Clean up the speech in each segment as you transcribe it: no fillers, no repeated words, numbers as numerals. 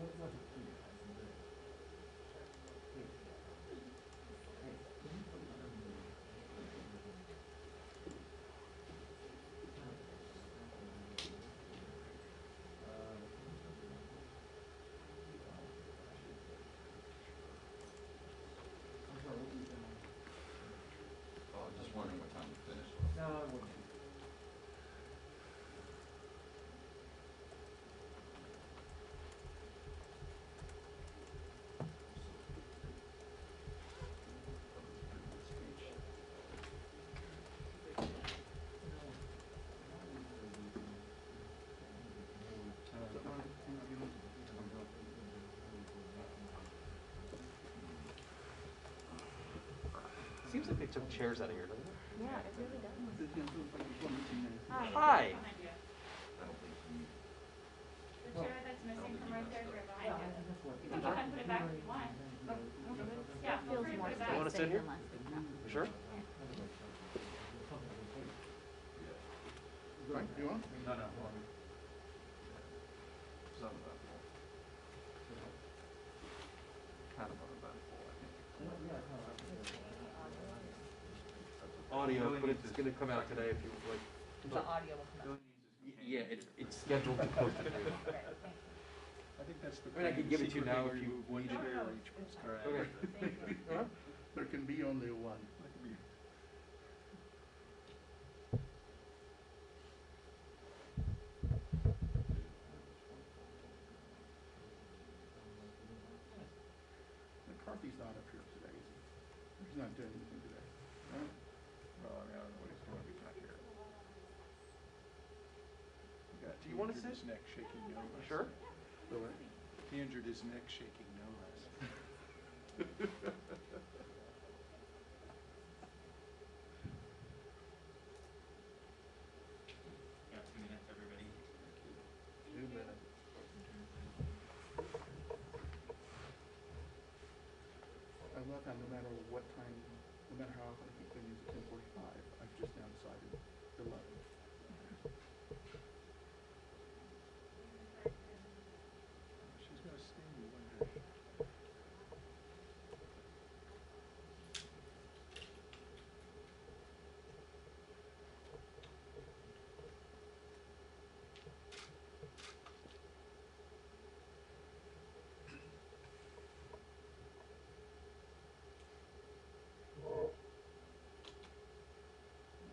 Oh, just wondering what time we finish. No, I wouldn't. Seems like they took chairs out of here, doesn't it? Yeah, it really does. Hi. The chair that's missing from right there is right behind you. You can go ahead and put it back if you want. Yeah, feel free to put it back. You want to sit here? You sure? Right, you want? No, no. Some uneventful. Kind of uneventful, I think. Audio, but it's going to come out today if you would like. The audio will come out. Yeah, it's scheduled to post today. I think that's the. I mean, I could give it to you now if you move one need it. chair each. Okay. Huh? There can be only one. McCarthy's not up here today, is he? He's not doing anything today, right? Well, I mean, I don't know what he's doing if he's not here. Do you want to sit? His neck shaking no less. Sure. So, He injured his neck shaking no less. Got 2 minutes, everybody. 2 minutes. I love how no matter what time, no matter how often people use it 10:45, I've just now decided 11. She's gonna sting you one day.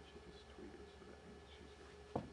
She just tweeted, so that means she's here.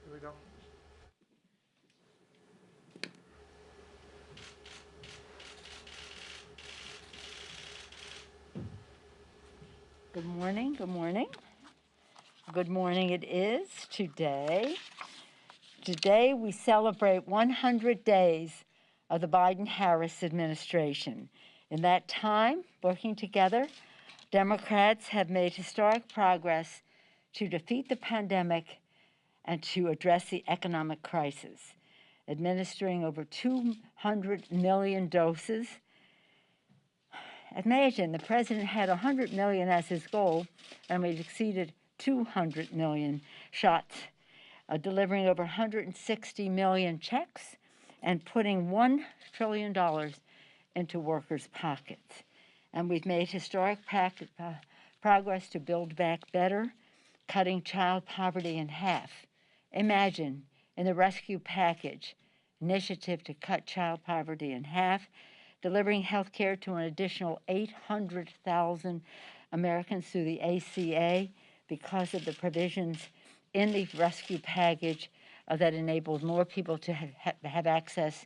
Here we go. Good morning, good morning. Good morning it is today. Today we celebrate 100 days of the Biden-Harris administration. In that time, working together, Democrats have made historic progress to defeat the pandemic and to address the economic crisis, administering over 200 million doses. Imagine the president had 100 million as his goal, and we've exceeded 200 million shots, delivering over 160 million checks and putting $1 trillion into workers' pockets. And we've made historic progress to build back better, cutting child poverty in half. Imagine, in the rescue package, initiative to cut child poverty in half, delivering health care to an additional 800,000 Americans through the ACA because of the provisions in the rescue package that enabled more people to have access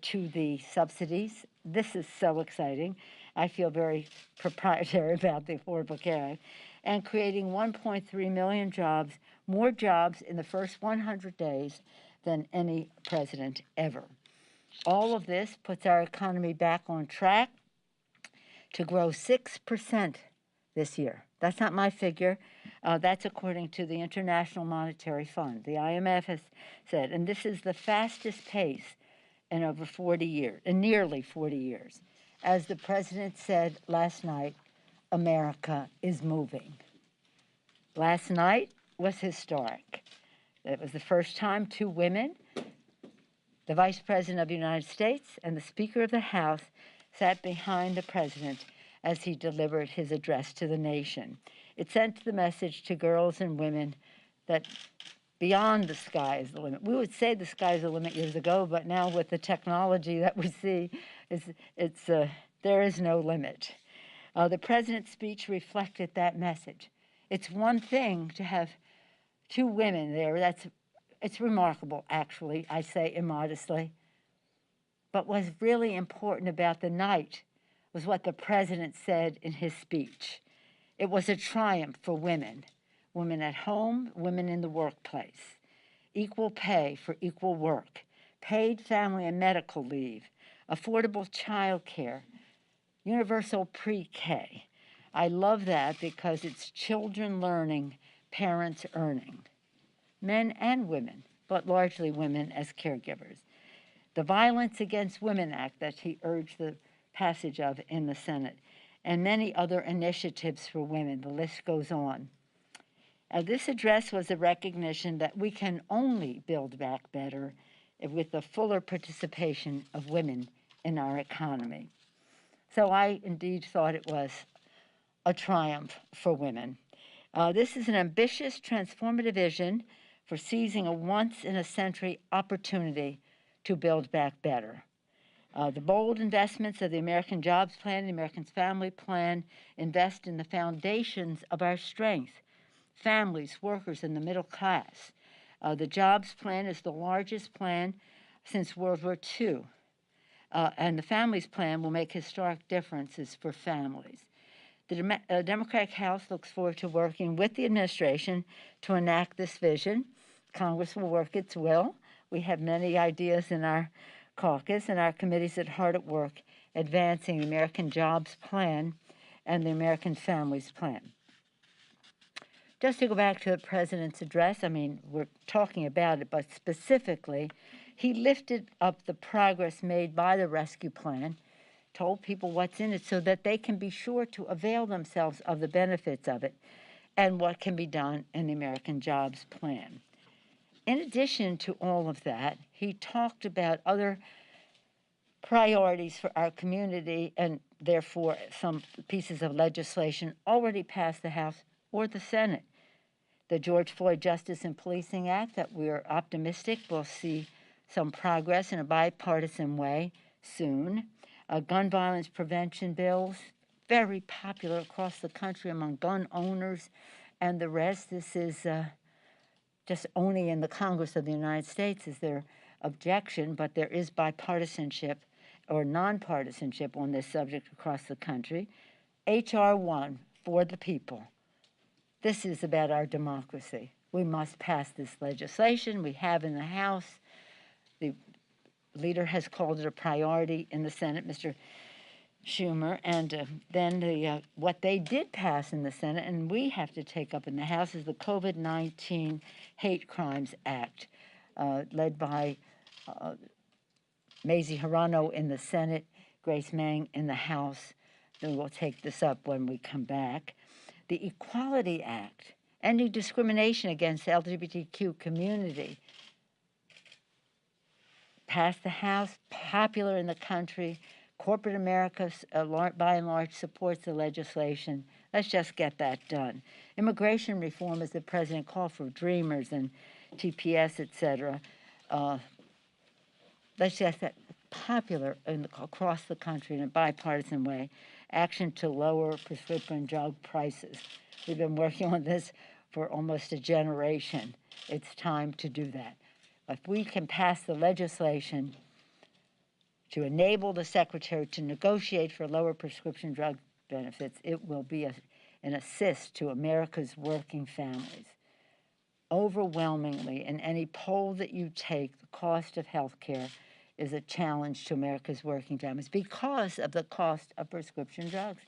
to the subsidies. This is so exciting. I feel very proprietary about the Affordable Care Act. And creating 1.3 million jobs, more jobs in the first 100 days than any president ever. All of this puts our economy back on track to grow 6% this year. That's not my figure. That's according to the International Monetary Fund. The IMF has said, and this is the fastest pace in over 40 years, in nearly 40 years. As the president said last night, America is moving. Last night was historic. It was the first time two women, the Vice President of the United States and the Speaker of the House, sat behind the president as he delivered his address to the nation. It sent the message to girls and women that beyond the sky is the limit. We would say the sky is the limit years ago, but now with the technology that we see, there is no limit. The president's speech reflected that message. It's one thing to have two women there. It's remarkable, actually, I say immodestly. But what's really important about the night was what the president said in his speech. It was a triumph for women, women at home, women in the workplace, equal pay for equal work, paid family and medical leave, affordable child care, universal pre-K. I love that because it's children learning, parents earning, men and women, but largely women as caregivers. The Violence Against Women Act that he urged the passage of in the Senate, and many other initiatives for women. The list goes on. This address was a recognition that we can only build back better with the fuller participation of women in our economy. So I indeed thought it was a triumph for women. This is an ambitious, transformative vision for seizing a once-in-a-century opportunity to build back better. The bold investments of the American Jobs Plan, the American Family Plan, invest in the foundations of our strength, families, workers, and the middle class. The Jobs Plan is the largest plan since World War II, and the Families Plan will make historic differences for families. The Democratic House looks forward to working with the administration to enact this vision. Congress will work its will. We have many ideas in our caucus, and our committees are hard at work advancing the American Jobs Plan and the American Families Plan. Just to go back to the president's address, I mean, we're talking about it, but specifically, he lifted up the progress made by the rescue plan, told people what's in it so that they can be sure to avail themselves of the benefits of it and what can be done in the American Jobs Plan. In addition to all of that, he talked about other priorities for our community and therefore some pieces of legislation already passed the House or the Senate. The George Floyd Justice and Policing Act that we're optimistic will see some progress in a bipartisan way soon. Gun violence prevention bills, very popular across the country among gun owners and the rest. This is just only in the Congress of the United States is there objection, but there is bipartisanship or nonpartisanship on this subject across the country. H.R. 1, for the people. This is about our democracy. We must pass this legislation. We have in the House. The leader has called it a priority in the Senate. Mr. Schumer, and then what they did pass in the Senate, and we have to take up in the House, is the COVID-19 Hate Crimes Act, led by Mazie Hirono in the Senate, Grace Meng in the House. Then we'll take this up when we come back. The Equality Act, ending discrimination against the LGBTQ community, passed the House, popular in the country. Corporate America, by and large, supports the legislation. Let's just get that done. Immigration reform, as the president called for, Dreamers and TPS, etc. Let's just get popular across the country in a bipartisan way. Action to lower prescription drug prices. We've been working on this for almost a generation. It's time to do that. If we can pass the legislation to enable the secretary to negotiate for lower prescription drug benefits, it will be an assist to America's working families. Overwhelmingly, in any poll that you take, the cost of health care is a challenge to America's working families because of the cost of prescription drugs.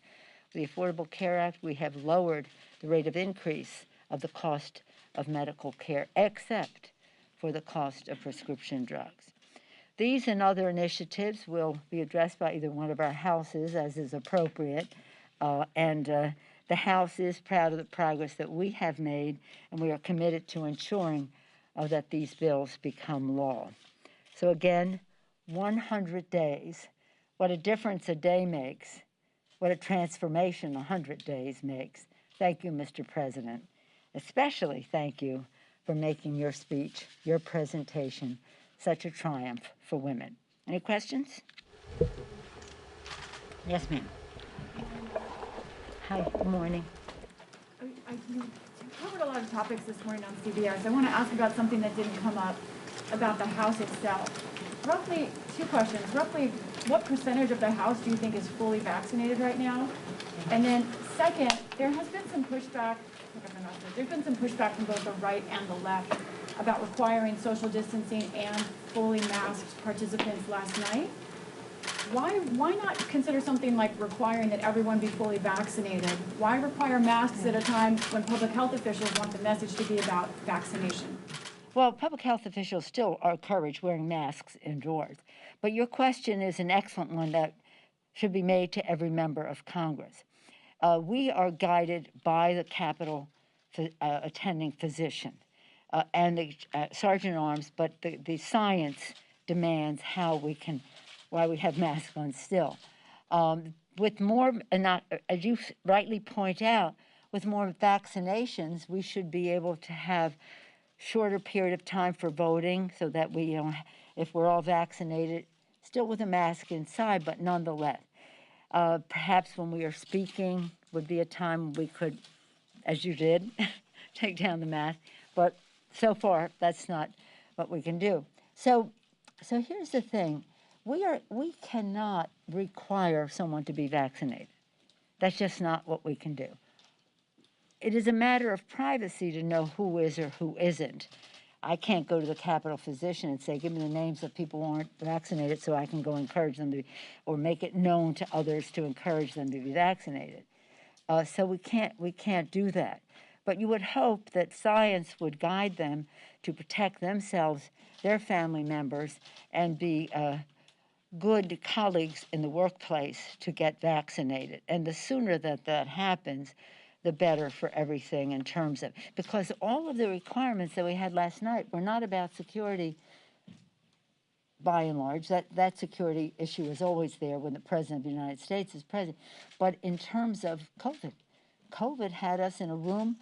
With the Affordable Care Act, we have lowered the rate of increase of the cost of medical care, except for the cost of prescription drugs. These and other initiatives will be addressed by either one of our houses, as is appropriate, and the House is proud of the progress that we have made, and we are committed to ensuring that these bills become law. So again, 100 days. What a difference a day makes. What a transformation 100 days makes. Thank you, Mr. President. Especially thank you for making your speech, your presentation, such a triumph for women. Any questions? Yes, ma'am. Hi, good morning. You covered a lot of topics this morning on CBS. I want to ask about something that didn't come up about the House itself. Roughly, two questions. Roughly, what percentage of the House do you think is fully vaccinated right now? And then second, there has been some pushback, there's been some pushback from both the right and the left about requiring social distancing and fully masked participants last night. Why not consider something like requiring that everyone be fully vaccinated? Why require masks at a time when public health officials want the message to be about vaccination? Well, public health officials still are encouraged wearing masks indoors. But your question is an excellent one that should be made to every member of Congress. We are guided by the Capitol attending physician and the sergeant at arms, but the science demands why we have masks on still. With more, as you rightly point out, with more vaccinations, we should be able to have shorter period of time for voting so that we, if we're all vaccinated, still with a mask inside, but nonetheless. Perhaps when we are speaking would be a time we could, as you did, take down the mask, but so far that's not what we can do. So here's the thing. We cannot require someone to be vaccinated. That's just not what we can do. It is a matter of privacy to know who is or who isn't. I can't go to the Capitol physician and say, give me the names of people who aren't vaccinated so I can go encourage them to, or make it known to others to encourage them to be vaccinated. So we can't do that. But you would hope that science would guide them to protect themselves, their family members, and be good colleagues in the workplace to get vaccinated. And the sooner that happens, the better for everything in terms of, because all of the requirements that we had last night were not about security by and large. That security issue is always there when the President of the United States is president. But in terms of COVID had us in a room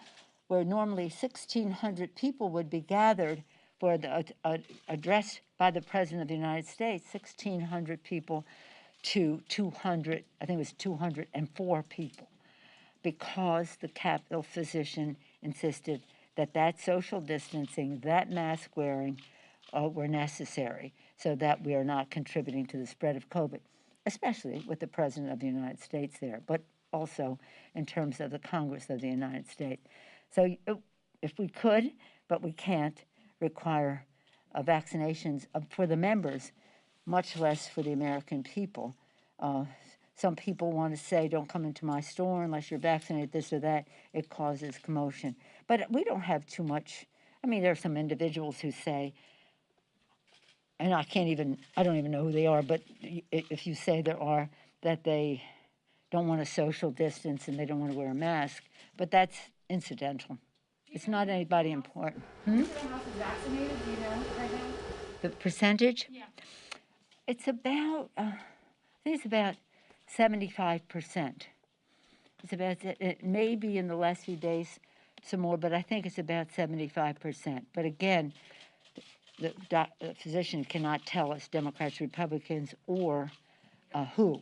where normally 1,600 people would be gathered for the address by the President of the United States, 1,600 people to 200, I think it was 204 people, because the Capitol physician insisted that social distancing, that mask wearing were necessary so that we are not contributing to the spread of COVID, especially with the President of the United States there, but also in terms of the Congress of the United States. So if we could, but we can't, require vaccinations for the members, much less for the American people. some people want to say, don't come into my store unless you're vaccinated, this or that. It causes commotion. But we don't have too much. I mean, there are some individuals who say, and I don't even know who they are, but if you say there are, that they don't want to social distance and they don't want to wear a mask, but that's incidental. It's not anybody important. How much of the house is vaccinated, do you know, right now? The percentage? Yeah. It's about, I think it's about 75%. It's about, it may be in the last few days some more, but I think it's about 75%. But again, the physician cannot tell us Democrats, Republicans, or who.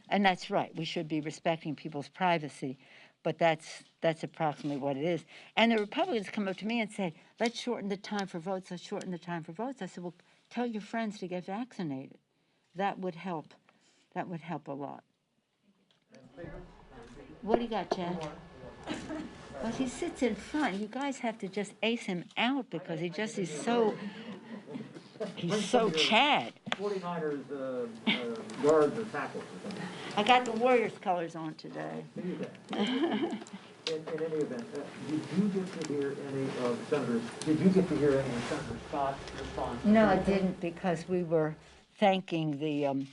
And that's right. We should be respecting people's privacy, but that's approximately what it is. And the Republicans come up to me and say, let's shorten the time for votes, let's shorten the time for votes. I said, well, tell your friends to get vaccinated. That would help. That would help a lot. What do you got, Chad? Well, he sits in front. You guys have to just ace him out because he just is so, he's so Chad. 49ers guards or tackles or something. I got the Warriors colors on today. In any event, did you get to hear any of Senator Scott's response? No, I didn't, because we were thanking the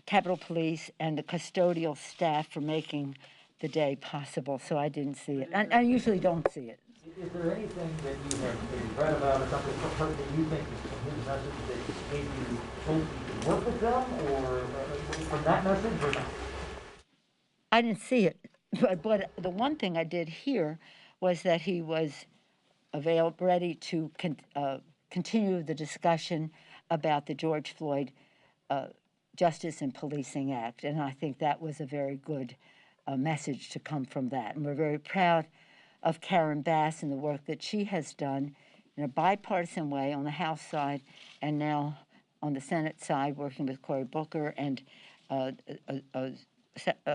Capitol Police and the custodial staff for making the day possible, so I didn't see it. I usually don't see it. Is there anything that you have maybe read about or something that you think is from his message that made you hope you could work with them, or from that message, or not? I didn't see it, but the one thing I did hear was that he was ready to continue the discussion about the George Floyd Justice and Policing Act, and I think that was a very good message to come from that. And we're very proud of Karen Bass and the work that she has done in a bipartisan way on the House side and now on the Senate side, working with Cory Booker and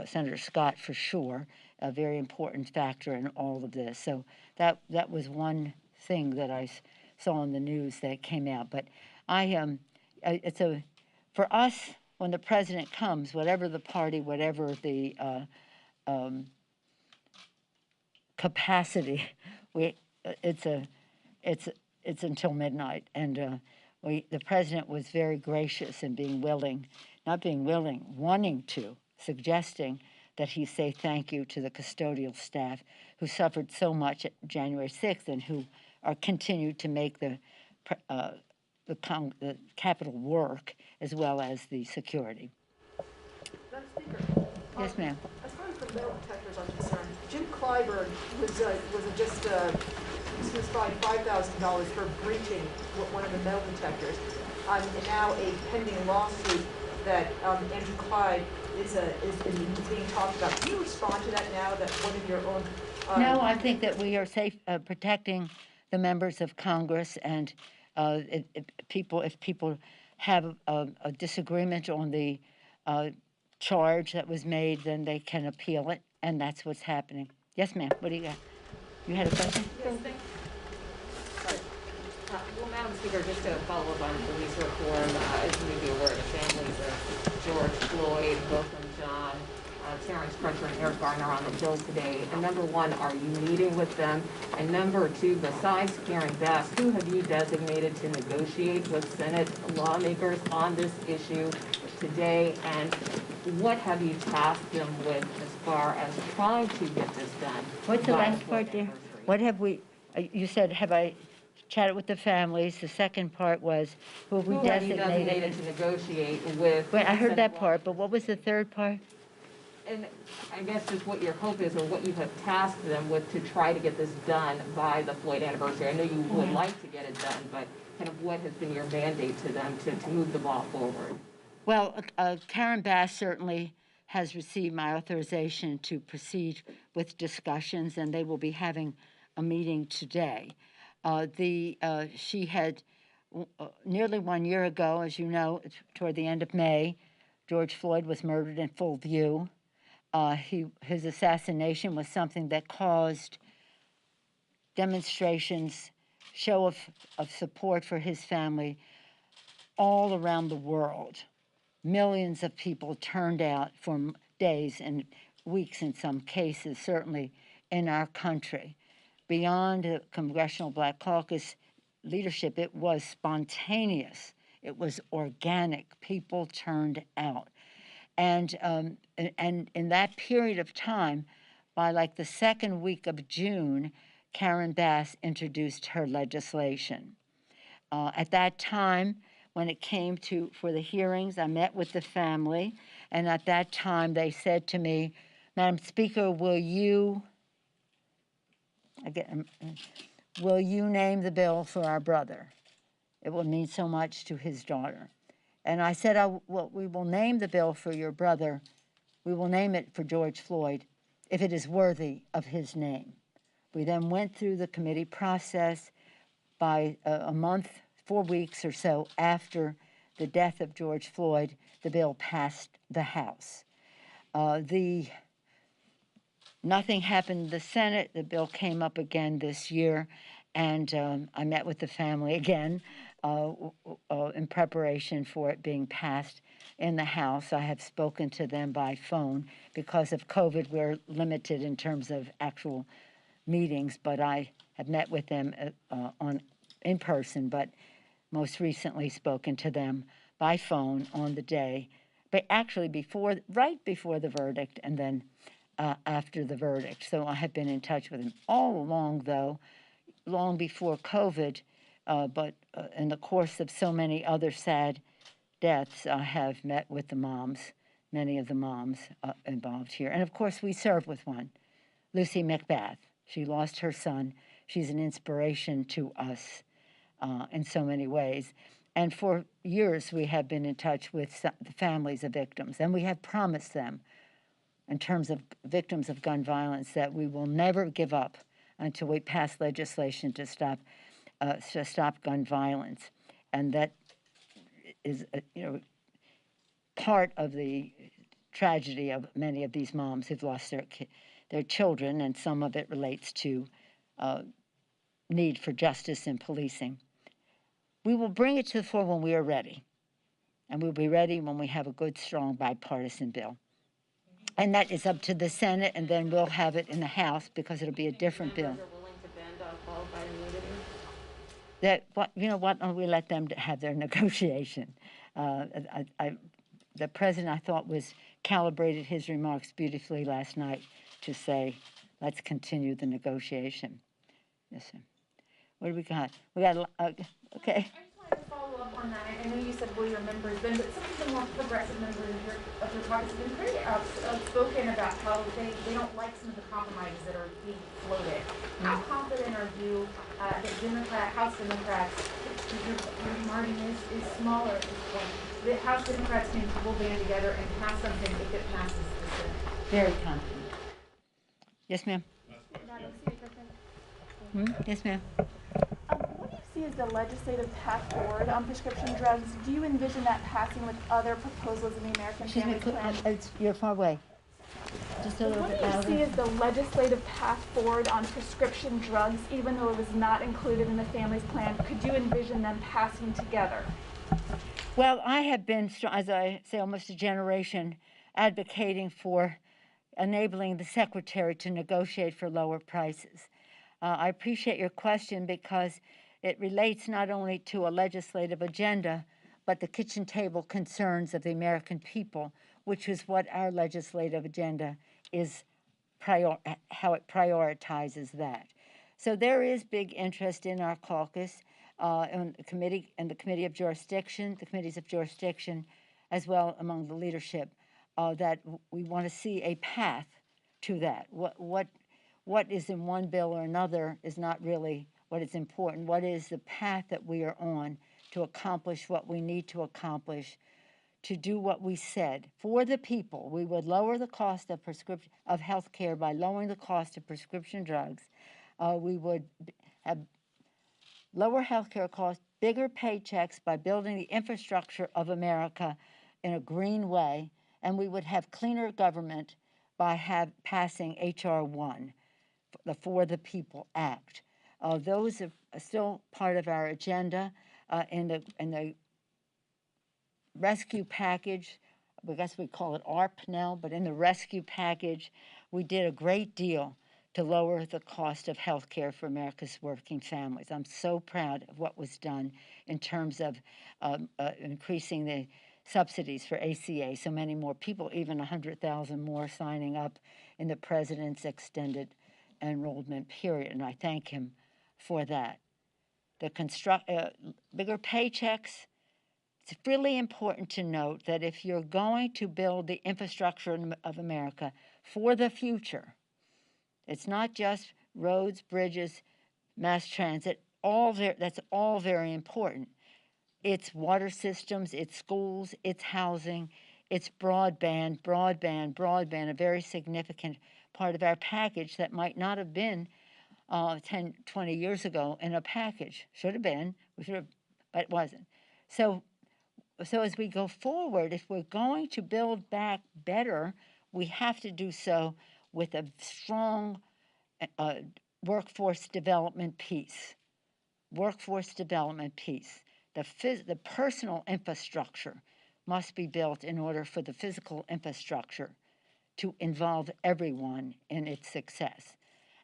Senator Scott for sure, a very important factor in all of this. So that was one thing that I saw in the news that came out. But for us, when the president comes, whatever the party, whatever the capacity, it's until midnight, and the president was very gracious in wanting to, suggesting that he say thank you to the custodial staff who suffered so much at January 6th and who are continued to make the Capitol work as well as the security. Madam Speaker. Yes, ma'am. As far as the metal detectors are concerned, Jim Clyburn was fined $5,000 for breaching one of the metal detectors. And now a pending lawsuit that Andrew Clyde is being talked about. Can you respond to that now that one of your own? No, I think that we are safe protecting the members of Congress, and if people have a disagreement on the charge that was made, then they can appeal it, and that's what's happening. Yes, ma'am. What do you got? You had a question? Yes, thank you. Well, Madam Speaker, just to follow up on police reform, as you may be aware, the families of George Floyd, Wilson John, Terrence Crutcher, and Eric Garner on the Hill today. And number one, are you meeting with them? And number two, besides Karen Bass, who have you designated to negotiate with Senate lawmakers on this issue today? And what have you tasked them with as far as trying to get this done? What's the last part there? What have we, you said, have I chatted with the families? The second part was, who have we designated to negotiate with? Wait, I heard that part, but what was the third part? And I guess just what your hope is, or what you have tasked them with to try to get this done by the Floyd anniversary. I know you would like to get it done, but kind of what has been your mandate to them to move the ball forward? Well, Karen Bass certainly has received my authorization to proceed with discussions, and they will be having a meeting today. She had nearly 1 year ago, as you know, toward the end of May, George Floyd was murdered in full view. His assassination was something that caused demonstrations, show of support for his family all around the world. millions of people turned out for days and weeks in some cases, certainly in our country. Beyond the Congressional Black Caucus leadership, it was spontaneous. It was organic. People turned out. And in that period of time, by like the second week of June, Karen Bass introduced her legislation. At that time, when it came for the hearings, I met with the family, and at that time they said to me, Madam Speaker, will you name the bill for our brother? It will mean so much to his daughter. And I said, we will name the bill for your brother. We will name it for George Floyd if it is worthy of his name. We then went through the committee process. By a month, 4 weeks or so after the death of George Floyd, the bill passed the House. Nothing happened in the Senate. The bill came up again this year, and I met with the family again in preparation for it being passed in the House. I have spoken to them by phone. Because of COVID, we're limited in terms of actual meetings, but I have met with them in person, but most recently spoken to them by phone on the day, but actually right before the verdict and then after the verdict. So I have been in touch with them all along, though, long before COVID, but in the course of so many other sad deaths, I have met with the moms, many of the moms involved here. And of course, we serve with one, Lucy McBath. She lost her son. She's an inspiration to us in so many ways. And for years, we have been in touch with the families of victims, and we have promised them, in terms of victims of gun violence, that we will never give up until we pass legislation to stop gun violence. And that is, part of the tragedy of many of these moms who've lost their children, and some of it relates to need for justice in policing. We will bring it to the floor when we are ready, and we'll be ready when we have a good, strong, bipartisan bill. And that is up to the Senate, and then we'll have it in the House because it'll be a different bill. Members are willing to bend on qualified immunity? We let them have their negotiation. The president, I thought, calibrated his remarks beautifully last night to say, let's continue the negotiation. Yes, sir. What do we got? We got, okay. I just wanted to follow up on that. I know you said will your members been, but some of the more progressive members of your caucus have been pretty outspoken about how they don't like some of the compromises that are being floated. How confident are you that House Democrats, your margin is smaller at this point, that House Democrats will band together and pass something if it passes the Senate? Very confident. Yes, ma'am. Yes, ma'am. What do you see as the legislative path forward on prescription drugs? Do you envision that passing with other proposals in the American Family Plan? You're far away. Just a little bit louder. What do you see as the legislative path forward on prescription drugs, even though it was not included in the Family's Plan? Could you envision them passing together? Well, I have been, as I say, almost a generation advocating for enabling the Secretary to negotiate for lower prices. I appreciate your question because it relates not only to a legislative agenda, but the kitchen table concerns of the American people, which is what our legislative agenda is, how it prioritizes that. So there is big interest in our caucus, in the committee of jurisdiction, the committees of jurisdiction, as well among the leadership, that we want to see a path to that. What is in one bill or another is not really what is important. What is the path that we are on to accomplish what we need to accomplish, to do what we said for the people? We would lower the cost of health care by lowering the cost of prescription drugs. We would have lower health care costs, bigger paychecks by building the infrastructure of America in a green way, and we would have cleaner government by passing H.R. 1, the For the People Act. Those are still part of our agenda in the rescue package, I guess we call it ARP now, but in the rescue package, we did a great deal to lower the cost of health care for America's working families. I'm so proud of what was done in terms of increasing the subsidies for ACA, so many more people, even 100,000 more signing up in the president's extended enrollment period, and I thank him for that. The bigger paychecks. It's really important to note that if you're going to build the infrastructure of America for the future, it's not just roads, bridges, mass transit, that's all very important. It's water systems, it's schools, it's housing, it's broadband, a very significant part of our package that might not have been 10, 20 years ago in a package. Should have been, but it wasn't. So as we go forward, if we're going to build back better, we have to do so with a strong workforce development piece. Workforce development piece. The personal infrastructure must be built in order for the physical infrastructure to involve everyone in its success.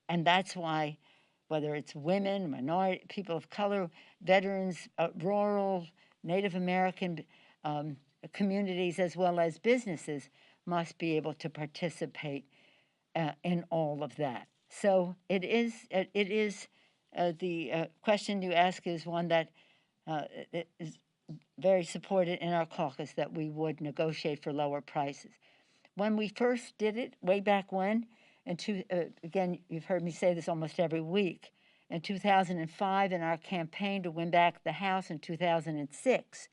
And that's why, whether it's women, minority, people of color, veterans, rural, Native American communities, as well as businesses, must be able to participate in all of that. So it is the question you ask is one that is very supported in our caucus, that we would negotiate for lower prices. When we first did it, way back when, again, you've heard me say this almost every week, in 2005, in our campaign to win back the House in 2006,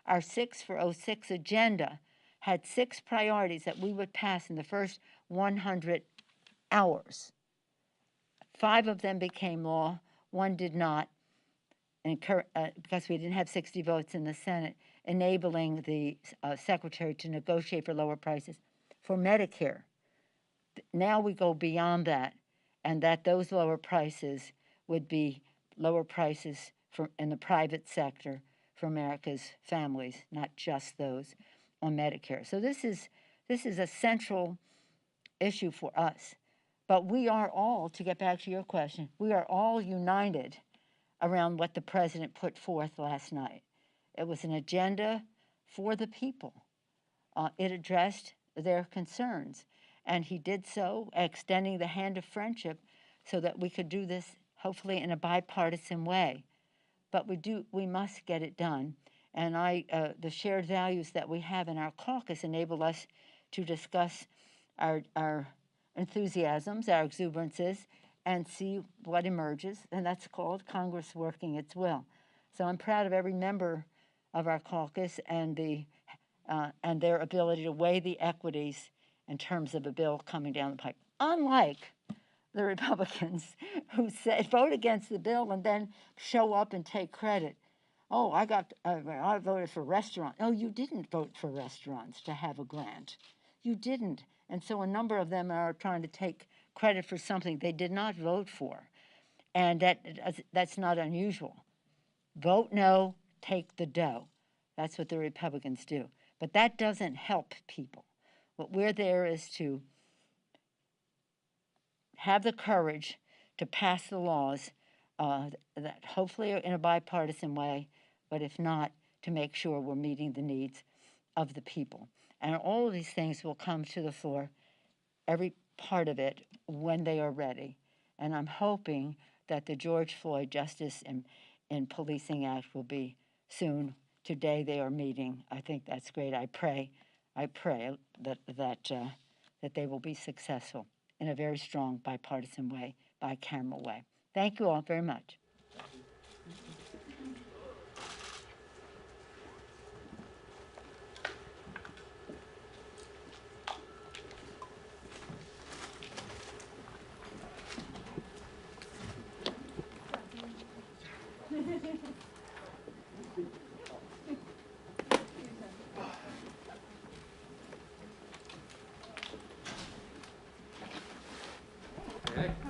our 6 for 06 agenda had 6 priorities that we would pass in the first 100 hours. 5 of them became law, 1 did not, because we didn't have 60 votes in the Senate, enabling the secretary to negotiate for lower prices for Medicare. Now we go beyond that, and that those lower prices would be lower prices in the private sector for America's families, not just those on Medicare. So this is a central issue for us. But we are all, to get back to your question, we are all united around what the president put forth last night. It was an agenda for the people. It addressed their concerns, and he did so extending the hand of friendship so that we could do this hopefully in a bipartisan way. But we must get it done, and the shared values that we have in our caucus enable us to discuss our enthusiasms, our exuberances, and see what emerges, and that's called Congress working its will. So I'm proud of every member of our caucus and their ability to weigh the equities in terms of a bill coming down the pipe. Unlike the Republicans who vote against the bill and then show up and take credit. Oh, I voted for restaurants. Oh, you didn't vote for restaurants to have a grant. You didn't. And so a number of them are trying to take credit for something they did not vote for. And that's not unusual. Vote no, take the dough. That's what the Republicans do. But that doesn't help people. What we're there is to have the courage to pass the laws that hopefully are in a bipartisan way, but if not, to make sure we're meeting the needs of the people. And all of these things will come to the floor, every part of it, when they are ready. And I'm hoping that the George Floyd Justice and Policing Act will be soon. Today they are meeting. I think that's great. I pray that they will be successful in a very strong bipartisan way, bicameral way. Thank you all very much. Okay.